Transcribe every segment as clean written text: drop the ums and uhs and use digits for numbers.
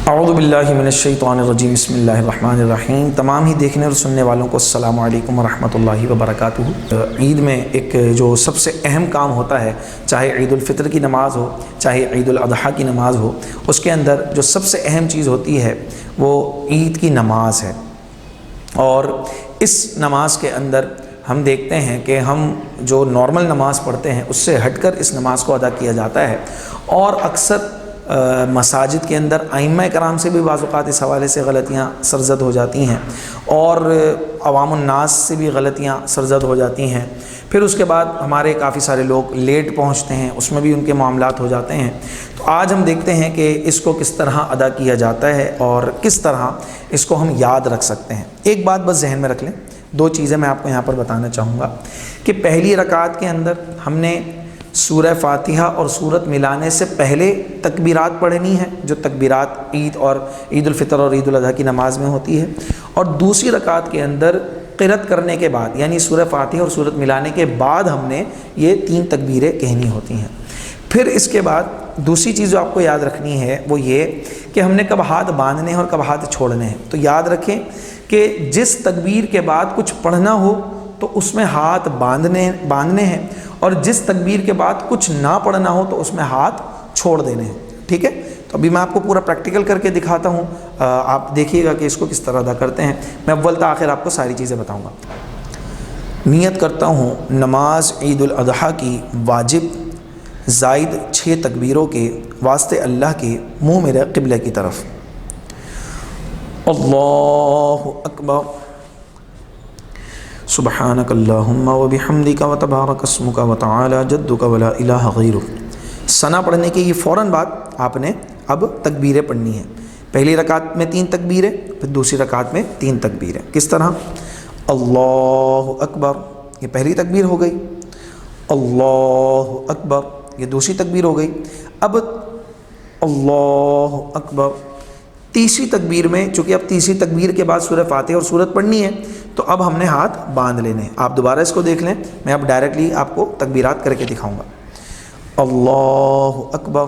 اعوذ باللہ من الشیطان الرجیم، بسم اللہ الرحمن الرحیم۔ تمام ہی دیکھنے اور سننے والوں کو السلام علیکم ورحمۃ اللہ وبرکاتہ۔ عید میں ایک جو سب سے اہم کام ہوتا ہے، چاہے عید الفطر کی نماز ہو، چاہے عید الاضحیٰ کی نماز ہو، اس کے اندر جو سب سے اہم چیز ہوتی ہے وہ عید کی نماز ہے۔ اور اس نماز کے اندر ہم دیکھتے ہیں کہ ہم جو نارمل نماز پڑھتے ہیں اس سے ہٹ کر اس نماز کو ادا کیا جاتا ہے، اور اکثر مساجد کے اندر ائمہ کرام سے بھی بعض اوقات اس حوالے سے غلطیاں سرزد ہو جاتی ہیں، اور عوام الناس سے بھی غلطیاں سرزد ہو جاتی ہیں۔ پھر اس کے بعد ہمارے کافی سارے لوگ لیٹ پہنچتے ہیں، اس میں بھی ان کے معاملات ہو جاتے ہیں۔ تو آج ہم دیکھتے ہیں کہ اس کو کس طرح ادا کیا جاتا ہے اور کس طرح اس کو ہم یاد رکھ سکتے ہیں۔ ایک بات بس ذہن میں رکھ لیں، دو چیزیں میں آپ کو یہاں پر بتانا چاہوں گا کہ پہلی رکعت کے اندر ہم نے سورہ فاتحہ اور سورت ملانے سے پہلے تکبیرات پڑھنی ہے، جو تکبیرات عید اور عید الفطر اور عید الاضحیٰ کی نماز میں ہوتی ہے، اور دوسری رکعت کے اندر قرأت کرنے کے بعد یعنی سورہ فاتحہ اور سورت ملانے کے بعد ہم نے یہ 3 تکبیریں کہنی ہوتی ہیں۔ پھر اس کے بعد دوسری چیز جو آپ کو یاد رکھنی ہے وہ یہ کہ ہم نے کب ہاتھ باندھنے ہیں اور کب ہاتھ چھوڑنے ہیں۔ تو یاد رکھیں کہ جس تکبیر کے بعد کچھ پڑھنا ہو تو اس میں ہاتھ باندھنے ہیں، اور جس تکبیر کے بعد کچھ نہ پڑھنا ہو تو اس میں ہاتھ چھوڑ دینے ہیں، ٹھیک ہے؟ تو ابھی میں آپ کو پورا پریکٹیکل کر کے دکھاتا ہوں، آپ دیکھیے گا کہ اس کو کس طرح ادا کرتے ہیں۔ میں اول تا آخر آپ کو ساری چیزیں بتاؤں گا۔ نیت کرتا ہوں نماز عید الاضحیٰ کی واجب زائد 6 تکبیروں کے واسطے اللہ کے، منہ میرے قبلہ کی طرف۔ اللہ اکبر، سبحانک اللہم وبحمدک وتبارک اسمک وتعالی جدک ولا الہ غیرک۔ ثنا پڑھنے کے یہ فوراً بعد آپ نے اب تکبیریں پڑھنی ہیں۔ پہلی رکعت میں 3 تکبیریں، پھر دوسری رکعت میں 3 تکبیریں۔ کس طرح؟ اللہ اکبر، یہ پہلی تکبیر ہو گئی۔ اللہ اکبر، یہ دوسری تکبیر ہو گئی۔ اب اللہ اکبر، تیسری تکبیر میں چونکہ اب تیسری تکبیر کے بعد سورہ فاتحہ اور سورت پڑھنی ہے تو اب ہم نے ہاتھ باندھ لینے۔ آپ دوبارہ اس کو دیکھ لیں، میں اب ڈائریکٹلی آپ کو تکبیرات کر کے دکھاؤں گا۔ اللہ اکبر،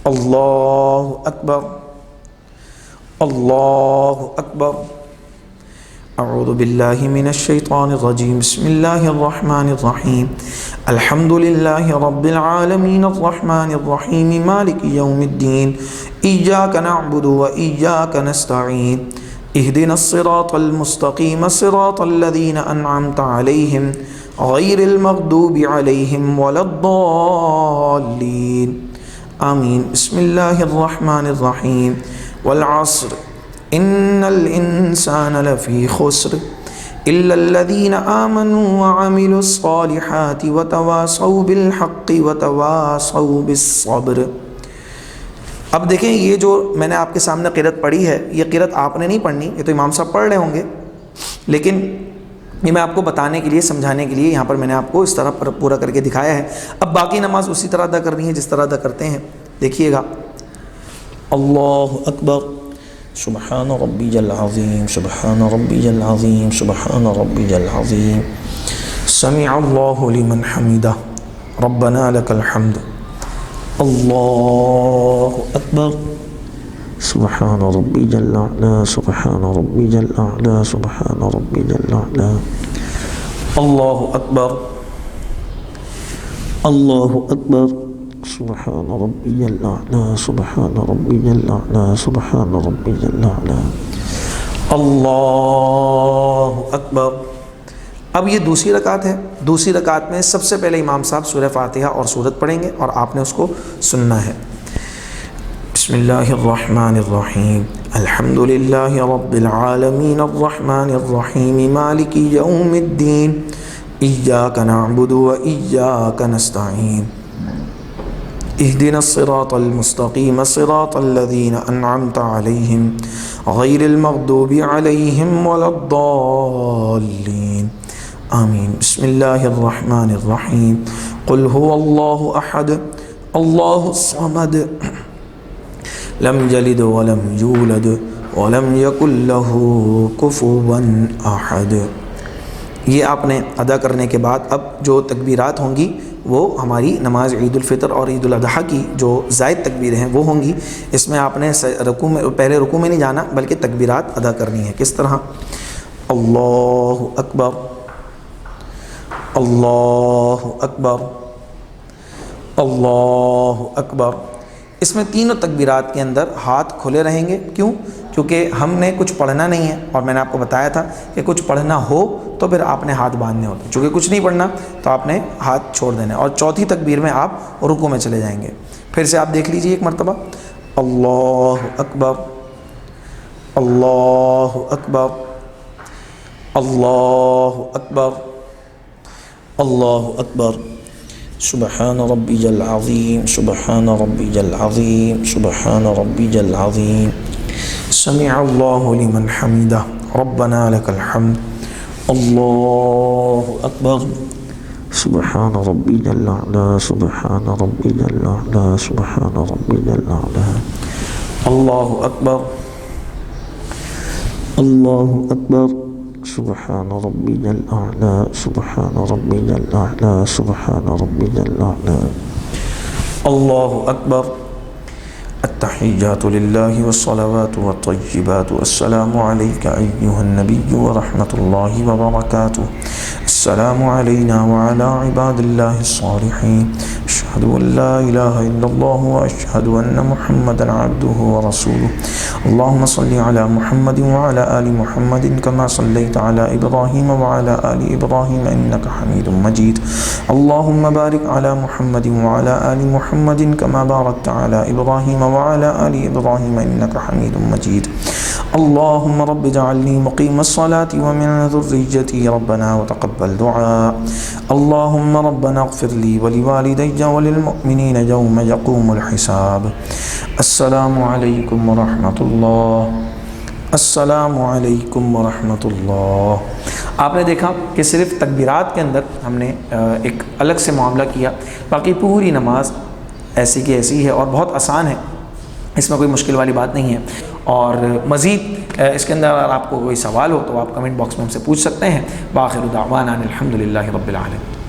اللہ اکبر، اللہ اکبر۔ اعوذ باللہ من الشیطان الرجیم، بسم اللہ الرحمن الرحیم، الحمد للہ رب العالمین الرحمن الرحیم مالک یوم الدین، ایاک نعبد و ایاک نستعین، اہدنا الصراط المستقیم صراط الذین انعمت علیہم غیر المغضوب علیہم ولا الضالین، آمین۔ بسم اللہ الرحمن الرحیم، والعصر ان الانسان لفی خسر الا الذین آمنوا وعملوا الصالحات وتواصوا بالحق وتواصوا بالصبر۔ اب دیکھیں، یہ جو میں نے آپ کے سامنے قرأت پڑھی ہے، یہ قرأت آپ نے نہیں پڑھنی، یہ تو امام صاحب پڑھ رہے ہوں گے، لیکن یہ میں آپ کو بتانے کے لیے، سمجھانے کے لیے یہاں پر میں نے آپ کو اس طرح پورا کر کے دکھایا ہے۔ اب باقی نماز اسی طرح ادا کرنی ہے جس طرح ادا کرتے ہیں، دیکھیے گا۔ اللہ اکبر، سبحان ربی العظیم، سبحان ربی العظیم، سبحان ربی العظیم، سمع اللہ لمن حمدہ، ربنا لک الحمد، اللہ اکبر، سبحان ربی جل اعلی، سبحان ربی جل اعلی، سبحان ربی جل اعلی، اللہ اکبر، اللہ اکبر، سبحان ربی جل اعلی، سبحان ربی جل اعلی، سبحان ربی جل اعلی، اللہ اکبر۔ اب یہ دوسری رکعت ہے۔ دوسری رکعت میں سب سے پہلے امام صاحب سورہ فاتحہ اور سورت پڑھیں گے اور آپ نے اس کو سننا ہے۔ بسم اللہ الرحمن الرحیم، الحمد للہ رب العالمین الرحمن الرحیم مالک یوم الدین، ایاک نعبد و ایاک نستعین، اہدنا الصراط المستقیم صراط الذین انعمت علیہم غیر المغضوب علیہم ولا الضالین، آمین۔ بسم اللہ الرحمن الرحیم، قل هو اللہ احد اللہ الصمد لم یلد ولم یولد ولم یکن لہ کفوا احد۔ یہ آپ نے ادا کرنے کے بعد اب جو تکبیرات ہوں گی وہ ہماری نماز عید الفطر اور عید الاضحیٰ کی جو زائد تکبیریں ہیں وہ ہوں گی۔ اس میں آپ نے پہلے رکوع میں نہیں جانا بلکہ تکبیرات ادا کرنی ہے۔ کس طرح؟ اللہ اکبر، اللہ اکبر، اللہ اکبر۔ اس میں تینوں تکبیرات کے اندر ہاتھ کھلے رہیں گے۔ کیوں؟ کیونکہ ہم نے کچھ پڑھنا نہیں ہے، اور میں نے آپ کو بتایا تھا کہ کچھ پڑھنا ہو تو پھر آپ نے ہاتھ باندھنے ہوتے ہیں، چونکہ کچھ نہیں پڑھنا تو آپ نے ہاتھ چھوڑ دینے۔ اور چوتھی تکبیر میں آپ رکوع میں چلے جائیں گے۔ پھر سے آپ دیکھ لیجئے ایک مرتبہ، اللہ اکبر، اللہ اکبر، اللہ اکبر، اللہ اکبر، سبحان ربی العظیم، سبحان ربی العظیم، سبحان ربی العظیم، سمع اللہ لمن حمدہ، ربنا لک الحمد، اللہ اکبر، سبحان ربی الاعلی، سبحان ربی الاعلی، سبحان ربی الاعلی، اللہ اکبر، اللہ اکبر، سبحان ربی الاعلی، سبحان ربی الاعلی، سبحان ربی الاعلی، اللہ اکبر۔ التحیات للہ والصلوات والطیبات، السلام علیک ایہا النبی ورحمۃ اللہ وبرکاتہ، السلام علینا وعلی عباد اللہ الصالحین، اشہد ان لا الہ الا اللہ واشہد ان محمدا عبدہ ورسولہ، اللہم صل علی محمد وعلی آل محمد کما صلیت علی ابراہیم وعلی آل ابراہیم انک حمید مجید، اللہم بارک علی محمد وعلی آل محمد کما بارکت علی ابراہیم وعلی آل ابراہیم انک حمید مجید، اللہم رب اجعلنی مقیم الصلاة ومن ذریتی ربنا وتقبل دعاء، اللہم ربنا اغفر لی ولوالدی وللمؤمنین یوم یقوم الحساب۔ السلام علیکم ورحمۃ اللہ، السلام علیکم ورحمۃ اللہ۔ آپ نے دیکھا کہ صرف تکبیرات کے اندر ہم نے ایک الگ سے معاملہ کیا، باقی پوری نماز ایسی کی ایسی ہے اور بہت آسان ہے، اس میں کوئی مشکل والی بات نہیں ہے۔ اور مزید اس کے اندر اگر آپ کو کوئی سوال ہو تو آپ کمنٹ باکس میں ہم سے پوچھ سکتے ہیں۔ بآخر دعوانا الحمد للہ رب العالمین۔